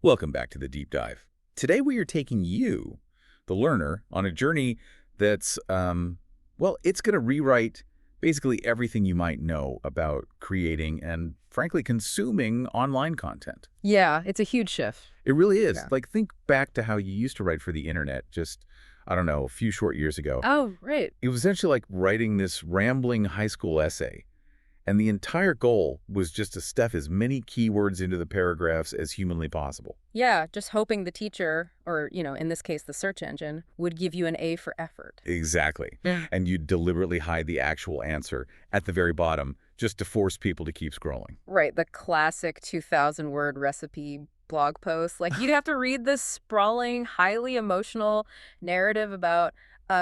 Welcome back to the Deep Dive. Today we are taking you, the learner, on a journey that's, well, it's going to rewrite basically everything you might know about creating and, frankly, consuming online content. Yeah, it's a huge shift. It really is. Yeah. Like, think back to how you used to write for the internet just, I don't know, a few short years ago. Oh, right. It was essentially like writing this rambling high school essay. And the entire goal was just to stuff as many keywords into the paragraphs as humanly possible. Yeah, just hoping the teacher, or, in this case, the search engine, would give you an A for effort. Exactly. Yeah. And you'd deliberately hide the actual answer at the very bottom just to force people to keep scrolling. Right, the classic 2,000-word recipe blog post. Like, you'd have to read this sprawling, highly emotional narrative about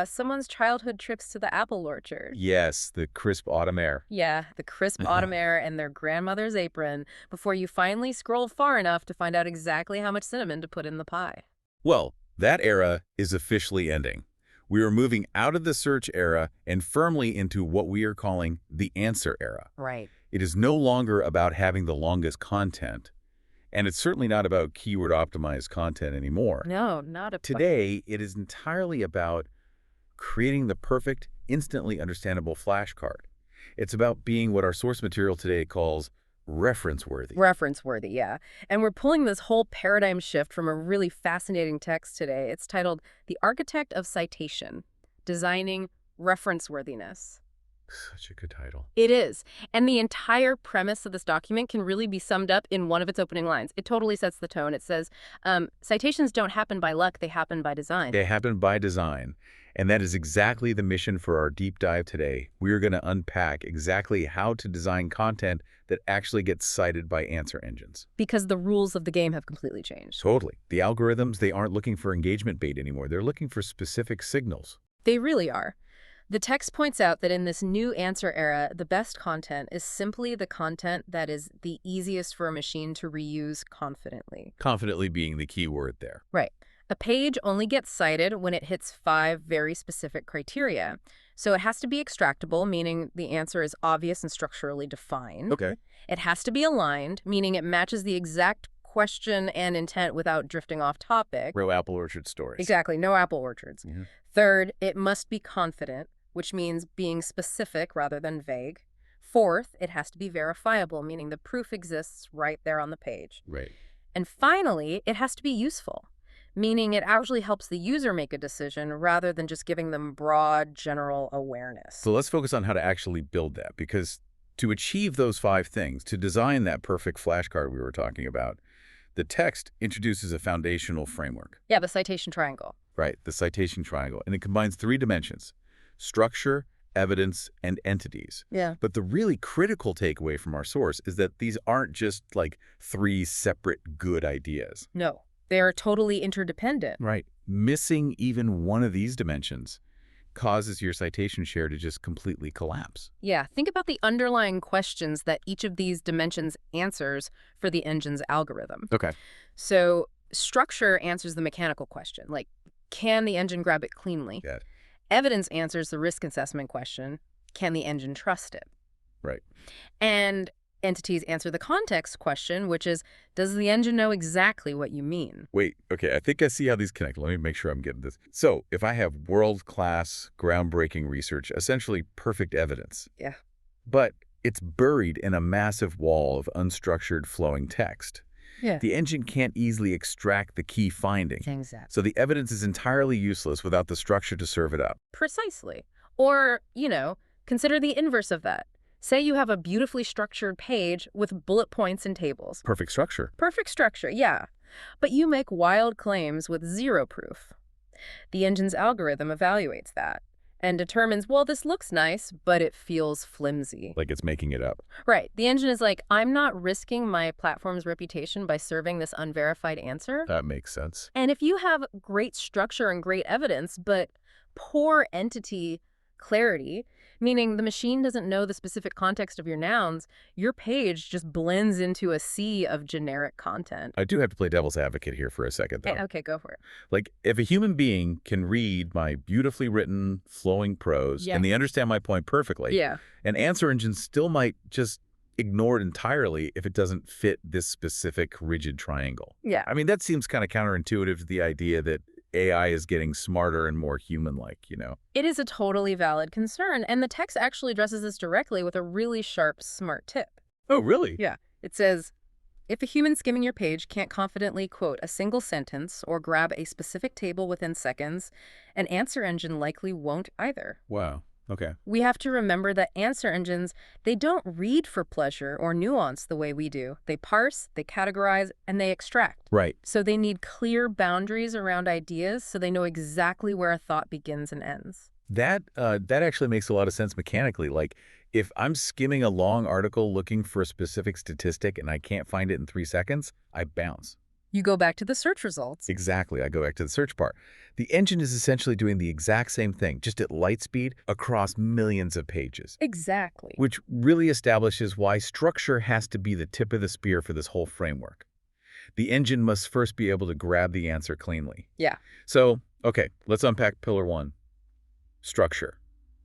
someone's childhood trips to the apple orchard. Yes, the crisp autumn air. Yeah, the crisp autumn air and their grandmother's apron before you finally scroll far enough to find out exactly how much cinnamon to put in the pie. Well, that era is officially ending. We are moving out of the search era and firmly into what we are calling the answer era. Right. It is no longer about having the longest content, and it's certainly not about keyword-optimized content anymore. No, not a... Today, it is entirely about creating the perfect, instantly understandable flashcard. It's about being what our source material today calls reference-worthy. Reference-worthy, yeah. And we're pulling this whole paradigm shift from a really fascinating text today. It's titled The Architect of Citation, Designing Reference-Worthiness. Such a good title. It is. And the entire premise of this document can really be summed up in one of its opening lines. It totally sets the tone. It says, citations don't happen by luck, they happen by design. They happen by design. And that is exactly the mission for our deep dive today. We are going to unpack exactly how to design content that actually gets cited by answer engines. Because the rules of the game have completely changed. Totally. The algorithms, they aren't looking for engagement bait anymore. They're looking for specific signals. They really are. The text points out that in this new answer era, the best content is simply the content that is the easiest for a machine to reuse confidently. Confidently being the key word there. Right. A page only gets cited when it hits 5 very specific criteria. So it has to be extractable, meaning the answer is obvious and structurally defined. Okay. It has to be aligned, meaning it matches the exact question and intent without drifting off topic. Real apple orchard stories. Exactly, no apple orchards. Yeah. Third, it must be confident, which means being specific rather than vague. Fourth, it has to be verifiable, meaning the proof exists right there on the page. Right. And finally, it has to be useful, meaning it actually helps the user make a decision rather than just giving them broad, general awareness. So let's focus on how to actually build that, because to achieve those 5 things, to design that perfect flashcard we were talking about, the text introduces a foundational framework. Yeah, the citation triangle. Right, the citation triangle. And it combines 3 dimensions: structure, evidence, and entities. Yeah. But the really critical takeaway from our source is that these aren't just like 3 separate good ideas. No, they are totally interdependent. Right. Missing even one of these dimensions causes your citation share to just completely collapse. Yeah, think about the underlying questions that each of these dimensions answers for the engine's algorithm. Okay. So structure answers the mechanical question, like, can the engine grab it cleanly? Yeah. Evidence answers the risk assessment question, can the engine trust it? Right. And entities answer the context question, which is, does the engine know exactly what you mean? Wait, okay, I think I see how these connect. Let me make sure I'm getting this. So if I have world-class, groundbreaking research, essentially perfect evidence. Yeah. But it's buried in a massive wall of unstructured, flowing text. Yeah. The engine can't easily extract the key finding. Exactly. So the evidence is entirely useless without the structure to serve it up. Precisely. Or, consider the inverse of that. Say you have a beautifully structured page with bullet points and tables. Perfect structure. Perfect structure, yeah. But you make wild claims with 0 proof. The engine's algorithm evaluates that and determines, well, this looks nice, but it feels flimsy. Like it's making it up. Right. The engine is like, I'm not risking my platform's reputation by serving this unverified answer. That makes sense. And if you have great structure and great evidence, but poor entity clarity, meaning the machine doesn't know the specific context of your nouns, your page just blends into a sea of generic content. I do have to play devil's advocate here for a second, though. Okay, go for it. Like, if a human being can read my beautifully written, flowing prose, Yeah. and they understand my point perfectly, Yeah. an answer engine still might just ignored entirely if it doesn't fit this specific rigid triangle. Yeah. I mean, that seems kind of counterintuitive to the idea that AI is getting smarter and more human-like. It is a totally valid concern, and the text actually addresses this directly with a really sharp, smart tip. Oh, really? Yeah. It says, if a human skimming your page can't confidently quote a single sentence or grab a specific table within seconds, an answer engine likely won't either. Wow. Okay. We have to remember that answer engines, they don't read for pleasure or nuance the way we do. They parse, they categorize, and they extract. Right. So they need clear boundaries around ideas so they know exactly where a thought begins and ends. That actually makes a lot of sense mechanically. Like, if I'm skimming a long article looking for a specific statistic and I can't find it in 3 seconds, I bounce. You go back to the search results. Exactly. I go back to the search part. The engine is essentially doing the exact same thing, just at light speed across millions of pages. Exactly. Which really establishes why structure has to be the tip of the spear for this whole framework. The engine must first be able to grab the answer cleanly. Yeah. So, okay, let's unpack pillar 1, structure.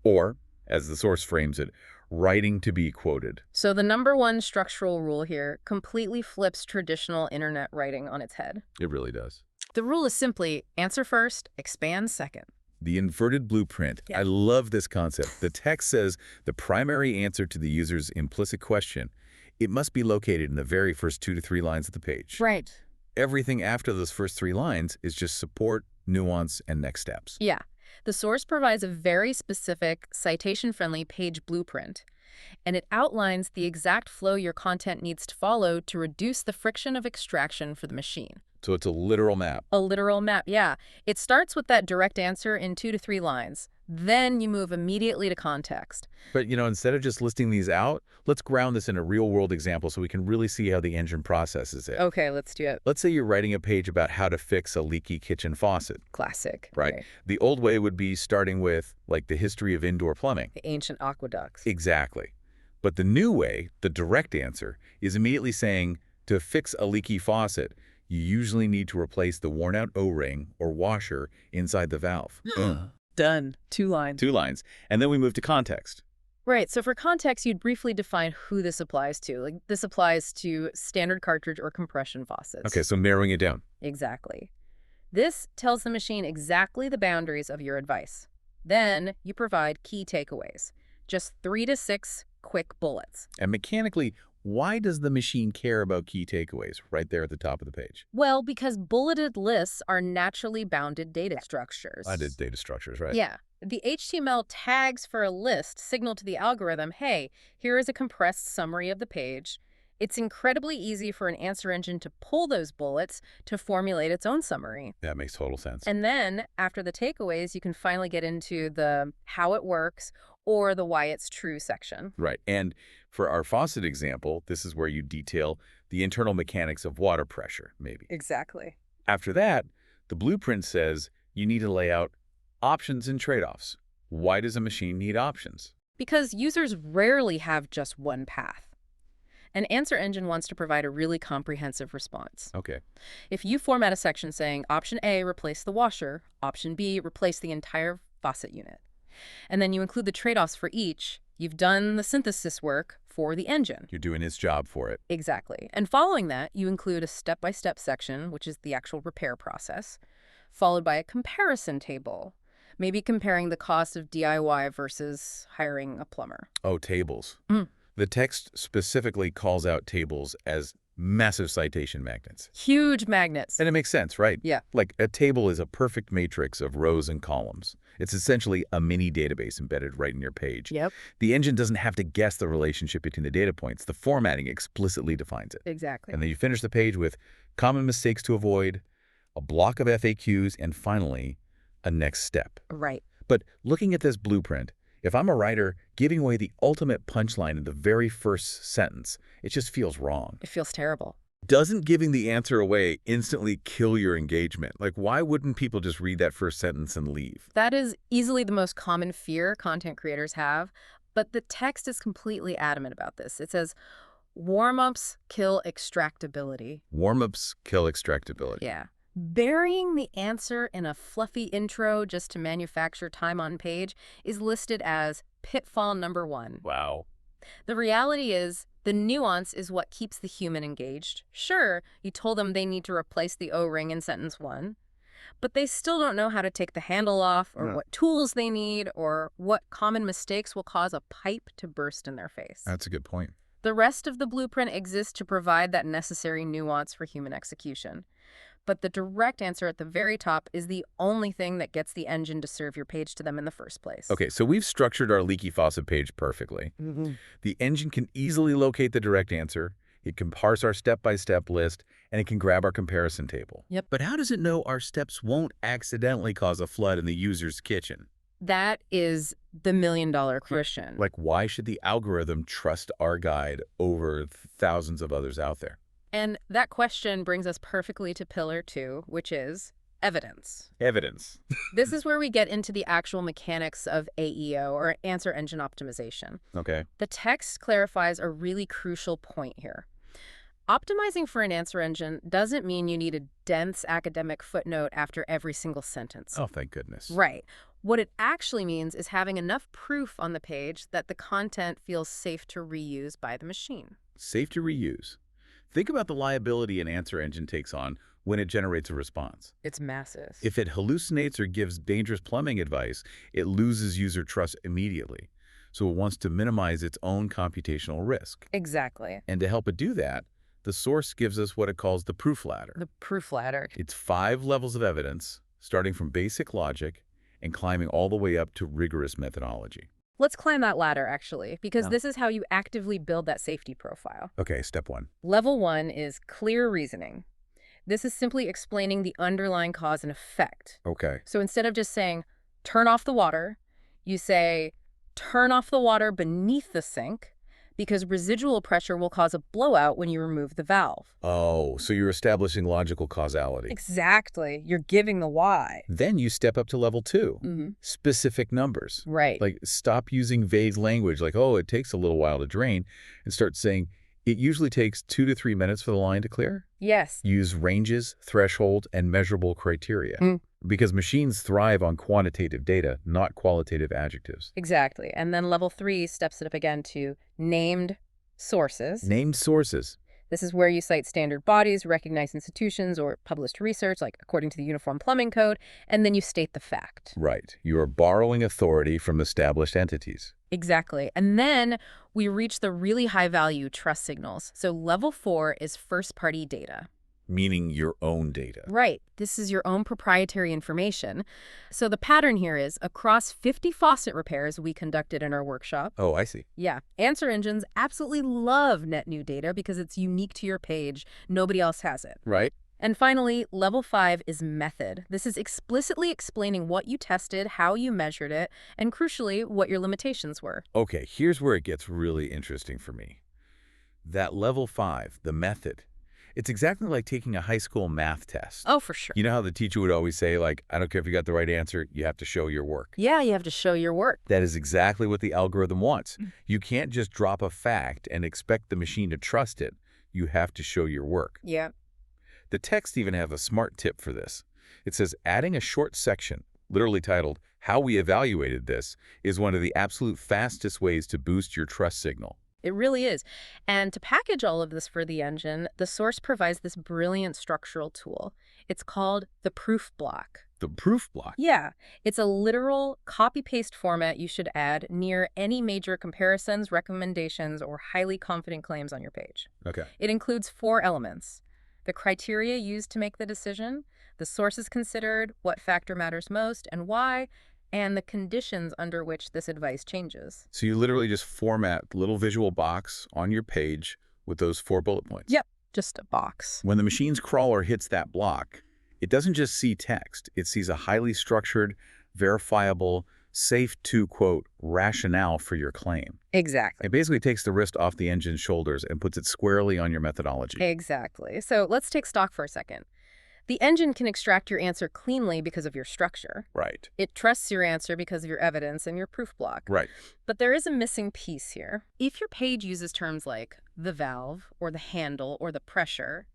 Or, as the source frames it, writing to be quoted. So the number one structural rule here completely flips traditional internet writing on its head. It really does. The rule is simply answer first, expand second. The inverted blueprint. Yeah. I love this concept. The text says the primary answer to the user's implicit question, it must be located in the very first 2 to 3 lines of the page. Right. Everything after those first 3 lines is just support, nuance, and next steps. Yeah. The source provides a very specific, citation-friendly page blueprint, and it outlines the exact flow your content needs to follow to reduce the friction of extraction for the machine. So it's a literal map. A literal map, yeah. It starts with that direct answer in 2 to 3 lines. Then you move immediately to context. But, instead of just listing these out, let's ground this in a real-world example so we can really see how the engine processes it. Okay, let's do it. Let's say you're writing a page about how to fix a leaky kitchen faucet. Classic. Right. Okay. The old way would be starting with, like, the history of indoor plumbing. The ancient aqueducts. Exactly. But the new way, the direct answer, is immediately saying, to fix a leaky faucet, you usually need to replace the worn-out O-ring or washer inside the valve. Done. 2 lines. 2 lines. And then we move to context. Right, so for context, you'd briefly define who this applies to. Like, this applies to standard cartridge or compression faucets. Okay, so narrowing it down. Exactly. This tells the machine exactly the boundaries of your advice. Then you provide key takeaways. Just 3 to 6 quick bullets. And mechanically, why does the machine care about key takeaways right there at the top of the page? Well, because bulleted lists are naturally bounded data structures. I did data structures, right? Yeah. The HTML tags for a list signal to the algorithm, hey, here is a compressed summary of the page. It's incredibly easy for an answer engine to pull those bullets to formulate its own summary. That makes total sense. And then, after the takeaways, you can finally get into the how it works or the why it's true section. Right. And for our faucet example, this is where you detail the internal mechanics of water pressure, maybe. Exactly. After that, the blueprint says you need to lay out options and trade-offs. Why does a machine need options? Because users rarely have just one path. An answer engine wants to provide a really comprehensive response. Okay. If you format a section saying, option A, replace the washer, option B, replace the entire faucet unit, and then you include the trade-offs for each, you've done the synthesis work for the engine. You're doing its job for it. Exactly. And following that, you include a step-by-step section, which is the actual repair process, followed by a comparison table, maybe comparing the cost of DIY versus hiring a plumber. Oh, tables. Mm. The text specifically calls out tables as massive citation magnets. Huge magnets. And it makes sense, right? Yeah. Like, a table is a perfect matrix of rows and columns. It's essentially a mini database embedded right in your page. Yep. The engine doesn't have to guess the relationship between the data points. The formatting explicitly defines it. Exactly. And then you finish the page with common mistakes to avoid, a block of FAQs, and finally, a next step. Right. But looking at this blueprint, if I'm a writer, giving away the ultimate punchline in the very first sentence, it just feels wrong. It feels terrible. Doesn't giving the answer away instantly kill your engagement? Like, why wouldn't people just read that first sentence and leave? That is easily the most common fear content creators have, but the text is completely adamant about this. It says, warm-ups kill extractability. Warm-ups kill extractability. Yeah. Burying the answer in a fluffy intro just to manufacture time on page is listed as pitfall number 1. Wow. The reality is, the nuance is what keeps the human engaged. Sure, you told them they need to replace the O-ring in sentence 1, but they still don't know how to take the handle off, or No. what tools they need, or what common mistakes will cause a pipe to burst in their face. That's a good point. The rest of the blueprint exists to provide that necessary nuance for human execution. But the direct answer at the very top is the only thing that gets the engine to serve your page to them in the first place. Okay, so we've structured our leaky faucet page perfectly. The engine can easily locate the direct answer, it can parse our step-by-step list, and it can grab our comparison table. Yep. But how does it know our steps won't accidentally cause a flood in the user's kitchen? That is the million-dollar question. Like, why should the algorithm trust our guide over thousands of others out there? And that question brings us perfectly to pillar 2, which is evidence. Evidence. This is where we get into the actual mechanics of AEO, or answer engine optimization. Okay. The text clarifies a really crucial point here. Optimizing for an answer engine doesn't mean you need a dense academic footnote after every single sentence. Oh, thank goodness. Right. What it actually means is having enough proof on the page that the content feels safe to reuse by the machine. Safe to reuse. Think about the liability an answer engine takes on when it generates a response. It's massive. If it hallucinates or gives dangerous plumbing advice, it loses user trust immediately. So it wants to minimize its own computational risk. Exactly. And to help it do that, the source gives us what it calls the proof ladder. The proof ladder. It's 5 levels of evidence, starting from basic logic and climbing all the way up to rigorous methodology. Let's climb that ladder, actually, because Yeah. this is how you actively build that safety profile. Okay, step 1. Level 1 is clear reasoning. This is simply explaining the underlying cause and effect. Okay. So instead of just saying, turn off the water, you say, turn off the water beneath the sink, because residual pressure will cause a blowout when you remove the valve. Oh, so you're establishing logical causality. Exactly. You're giving the why. Then you step up to level 2, specific numbers. Right. Like, stop using vague language like, oh, it takes a little while to drain, and start saying, it usually takes 2 to 3 minutes for the line to clear. Yes. Use ranges, threshold, and measurable criteria. Because machines thrive on quantitative data, not qualitative adjectives. Exactly. And then level 3 steps it up again to named sources. Named sources. This is where you cite standard bodies, recognized institutions, or published research, like according to the Uniform Plumbing Code, and then you state the fact. Right. You are borrowing authority from established entities. Exactly. And then we reach the really high-value trust signals. So level 4 is first-party data. Meaning your own data. Right. This is your own proprietary information. So the pattern here is, across 50 faucet repairs we conducted in our workshop, Oh, I see. yeah, answer engines absolutely love net new data because it's unique to your page. Nobody else has it. Right. And finally, level 5 is method. This is explicitly explaining what you tested, how you measured it, and crucially, what your limitations were. Okay, here's where it gets really interesting for me. That level 5, the method, it's exactly like taking a high school math test. Oh, for sure. You know how the teacher would always say, like, I don't care if you got the right answer, you have to show your work. Yeah, you have to show your work. That is exactly what the algorithm wants. You can't just drop a fact and expect the machine to trust it. You have to show your work. Yeah. The text even have a smart tip for this. It says adding a short section, literally titled, How We Evaluated This, is one of the absolute fastest ways to boost your trust signal. It really is. And to package all of this for the engine, the source provides this brilliant structural tool. It's called the proof block. The proof block. Yeah, it's a literal copy-paste format you should add near any major comparisons, recommendations, or highly confident claims on your page. Okay. It includes 4 elements: the criteria used to make the decision, the sources considered, what factor matters most and why, and the conditions under which this advice changes. So you literally just format a little visual box on your page with those 4 bullet points. Yep, just a box. When the machine's crawler hits that block, it doesn't just see text. It sees a highly structured, verifiable, safe to, quote, rationale for your claim. Exactly. It basically takes the wrist off the engine's shoulders and puts it squarely on your methodology. Exactly. So let's take stock for a second. The engine can extract your answer cleanly because of your structure. Right. It trusts your answer because of your evidence and your proof block. Right. But there is a missing piece here. If your page uses terms like the valve or the handle or the pressure,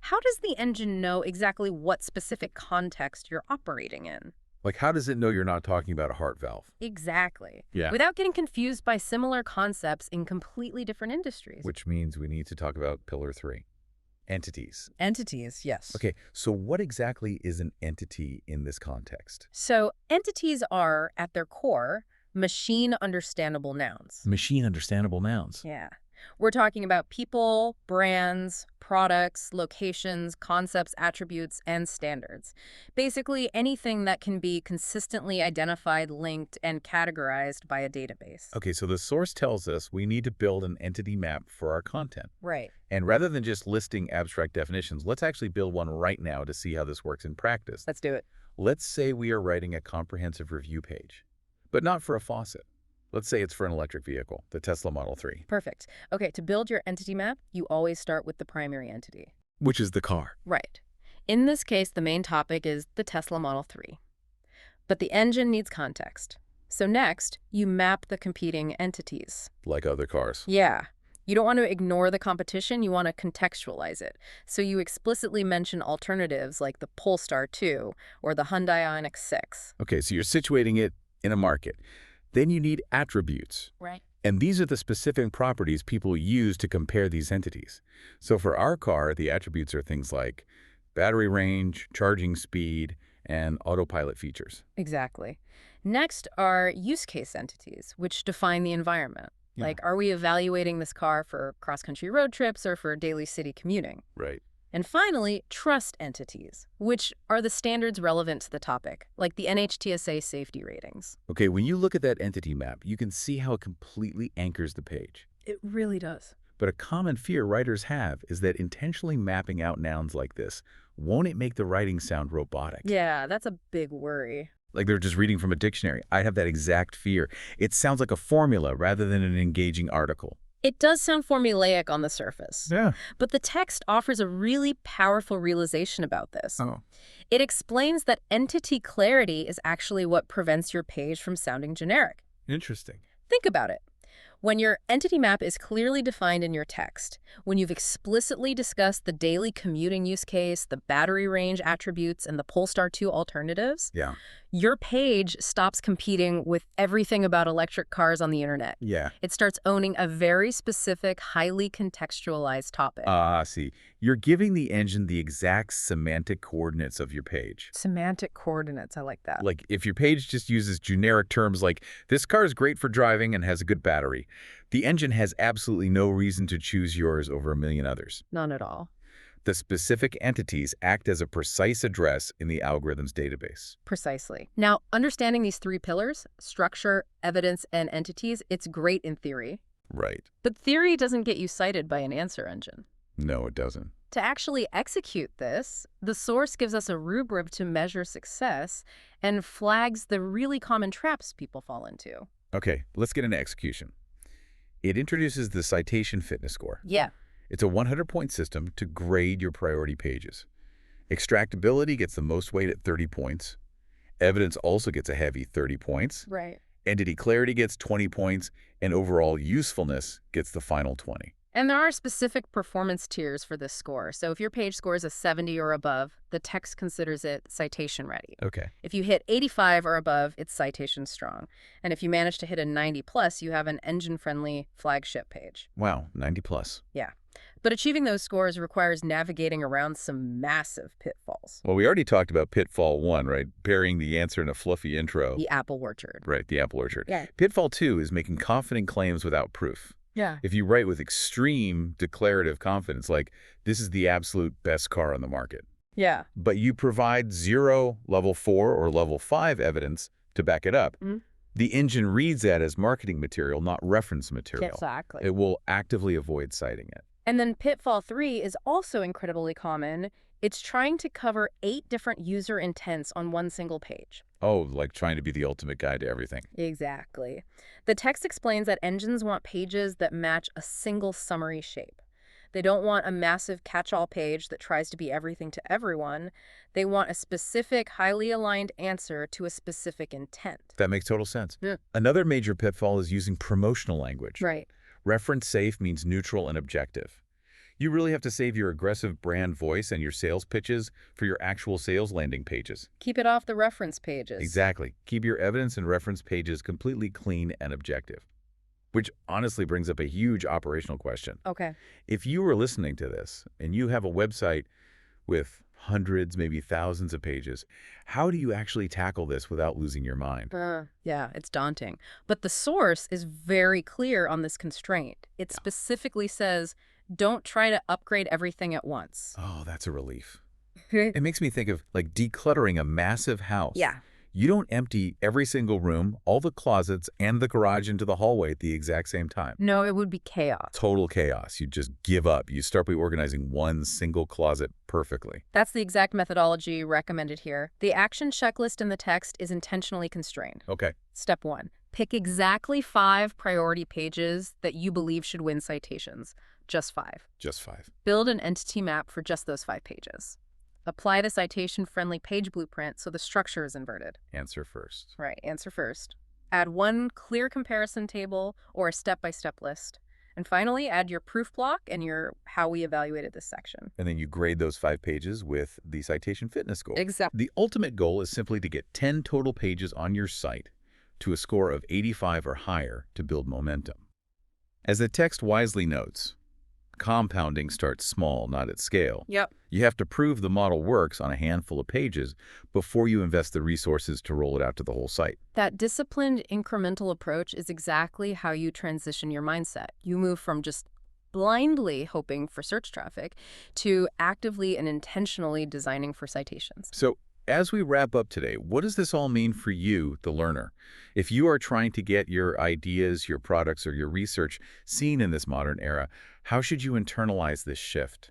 how does the engine know exactly what specific context you're operating in? Like, how does it know you're not talking about a heart valve? Exactly. Yeah. Without getting confused by similar concepts in completely different industries. Which means we need to talk about pillar 3, entities. Entities, yes. Okay, so what exactly is an entity in this context? So entities are, at their core, machine understandable nouns. Machine understandable nouns. Yeah. We're talking about people, brands, products, locations, concepts, attributes, and standards. Basically, anything that can be consistently identified, linked, and categorized by a database. Okay, so the source tells us we need to build an entity map for our content. Right. And rather than just listing abstract definitions, let's actually build one right now to see how this works in practice. Let's do it. Let's say we are writing a comprehensive review page, but not for a faucet. Let's say it's for an electric vehicle, the Tesla Model 3. Perfect. Okay, to build your entity map, you always start with the primary entity. Which is the car. Right. In this case, the main topic is the Tesla Model 3. But the engine needs context. So next, you map the competing entities. Like other cars. Yeah. You don't want to ignore the competition, you want to contextualize it. So you explicitly mention alternatives like the Polestar 2 or the Hyundai Ioniq 6. Okay, so you're situating it in a market. Then you need attributes. Right. And these are the specific properties people use to compare these entities. So for our car, the attributes are things like battery range, charging speed, and autopilot features. Exactly. Next are use case entities, which define the environment. Yeah. Like, are we evaluating this car for cross-country road trips or for daily city commuting? Right. And finally, trust entities, which are the standards relevant to the topic, like the NHTSA safety ratings. Okay, when you look at that entity map, you can see how it completely anchors the page. It really does. But a common fear writers have is that intentionally mapping out nouns like this, won't it make the writing sound robotic? Yeah, that's a big worry. Like they're just reading from a dictionary. I have that exact fear. It sounds like a formula rather than an engaging article. It does sound formulaic on the surface. Yeah. But the text offers a really powerful realization about this. Oh. It explains that entity clarity is actually what prevents your page from sounding generic. Interesting. Think about it. When your entity map is clearly defined in your text, when you've explicitly discussed the daily commuting use case, the battery range attributes, and the Polestar 2 alternatives, Yeah. your page stops competing with everything about electric cars on the internet. Yeah. It starts owning a very specific, highly contextualized topic. See. You're giving the engine the exact semantic coordinates of your page. Semantic coordinates, I like that. Like, if your page just uses generic terms like, this car is great for driving and has a good battery, the engine has absolutely no reason to choose yours over a million others. None at all. The specific entities act as a precise address in the algorithm's database. Precisely. Now, understanding these three pillars, structure, evidence, and entities, it's great in theory. Right. But theory doesn't get you cited by an answer engine. No, it doesn't. To actually execute this, the source gives us a rubric to measure success and flags the really common traps people fall into. Okay, let's get into execution. It introduces the Citation Fitness Score. Yeah. It's a 100-point system to grade your priority pages. Extractability gets the most weight at 30 points. Evidence also gets a heavy 30 points. Right. Entity clarity gets 20 points, and overall usefulness gets the final 20. And there are specific performance tiers for this score. So if your page scores a 70 or above, the text considers it citation ready. Okay. If you hit 85 or above, it's citation strong. And if you manage to hit a 90 plus, you have an engine-friendly flagship page. Wow, 90 plus. Yeah. But achieving those scores requires navigating around some massive pitfalls. Well, we already talked about pitfall 1, right? Burying the answer in a fluffy intro. The apple orchard. Right, the apple orchard. Yeah. Pitfall 2 is making confident claims without proof. Yeah. If you write with extreme declarative confidence, like, this is the absolute best car on the market, Yeah. but you provide 0 level 4 or level 5 evidence to back it up, the engine reads that as marketing material, not reference material. Exactly. It will actively avoid citing it. And then pitfall 3 is also incredibly common. It's trying to cover 8 different user intents on one single page. Oh, like trying to be the ultimate guide to everything. Exactly. The text explains that engines want pages that match a single summary shape. They don't want a massive catch-all page that tries to be everything to everyone. They want a specific, highly aligned answer to a specific intent. That makes total sense. Yeah. Another major pitfall is using promotional language. Right. Reference safe means neutral and objective. You really have to save your aggressive brand voice and your sales pitches for your actual sales landing pages. Keep it off the reference pages. Exactly. Keep your evidence and reference pages completely clean and objective. Which honestly brings up a huge operational question. Okay. If you were listening to this and you have a website with hundreds, maybe thousands of pages, how do you actually tackle this without losing your mind? Yeah, it's daunting. But the source is very clear on this constraint. It specifically says, don't try to upgrade everything at once. Oh, that's a relief. It makes me think of like decluttering a massive house. Yeah. You don't empty every single room, all the closets, and the garage into the hallway at the exact same time. No, it would be chaos. Total chaos. You just give up. You start by organizing one single closet perfectly. That's the exact methodology recommended here. The action checklist in the text is intentionally constrained. Okay. Step 1. Pick exactly 5 priority pages that you believe should win citations. Just 5. Just 5. Build an entity map for just those 5 pages. Apply the citation-friendly page blueprint so the structure is inverted. Answer first. Right, answer first. Add one clear comparison table or a step-by-step list. And finally, add your proof block and your how we evaluated this section. And then you grade those 5 pages with the Citation Fitness Score. Exactly. The ultimate goal is simply to get 10 total pages on your site to a score of 85 or higher to build momentum. As the text wisely notes, compounding starts small, not at scale. Yep. You have to prove the model works on a handful of pages before you invest the resources to roll it out to the whole site. That disciplined, incremental approach is exactly how you transition your mindset. You move from just blindly hoping for search traffic to actively and intentionally designing for citations. So, as we wrap up today, what does this all mean for you, the learner? If you are trying to get your ideas, your products, or your research seen in this modern era, how should you internalize this shift?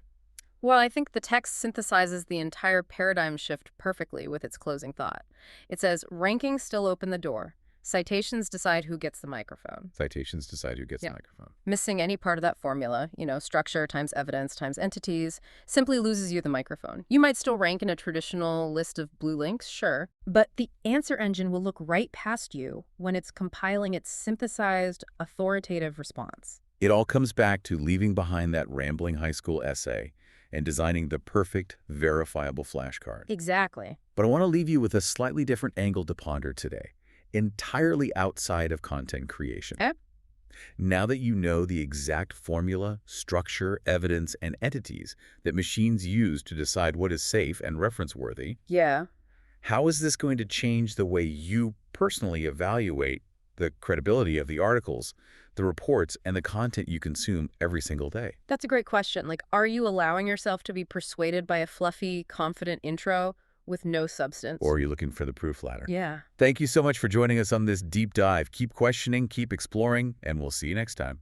Well, I think the text synthesizes the entire paradigm shift perfectly with its closing thought. It says, rankings still open the door. Citations decide who gets the microphone. Citations decide who gets the microphone. Missing any part of that formula, structure times evidence times entities, simply loses you the microphone. You might still rank in a traditional list of blue links, sure, but the answer engine will look right past you when it's compiling its synthesized, authoritative response. It all comes back to leaving behind that rambling high school essay and designing the perfect, verifiable flashcard. Exactly. But I want to leave you with a slightly different angle to ponder today, entirely outside of content creation. Now that you know the exact formula, structure, evidence, and entities that machines use to decide what is safe and reference-worthy, how is this going to change the way you personally evaluate the credibility of the articles, the reports, and the content you consume every single day? That's a great question. Like, are you allowing yourself to be persuaded by a fluffy, confident intro with no substance? Or are you looking for the proof ladder? Yeah. Thank you so much for joining us on this deep dive. Keep questioning, keep exploring, and we'll see you next time.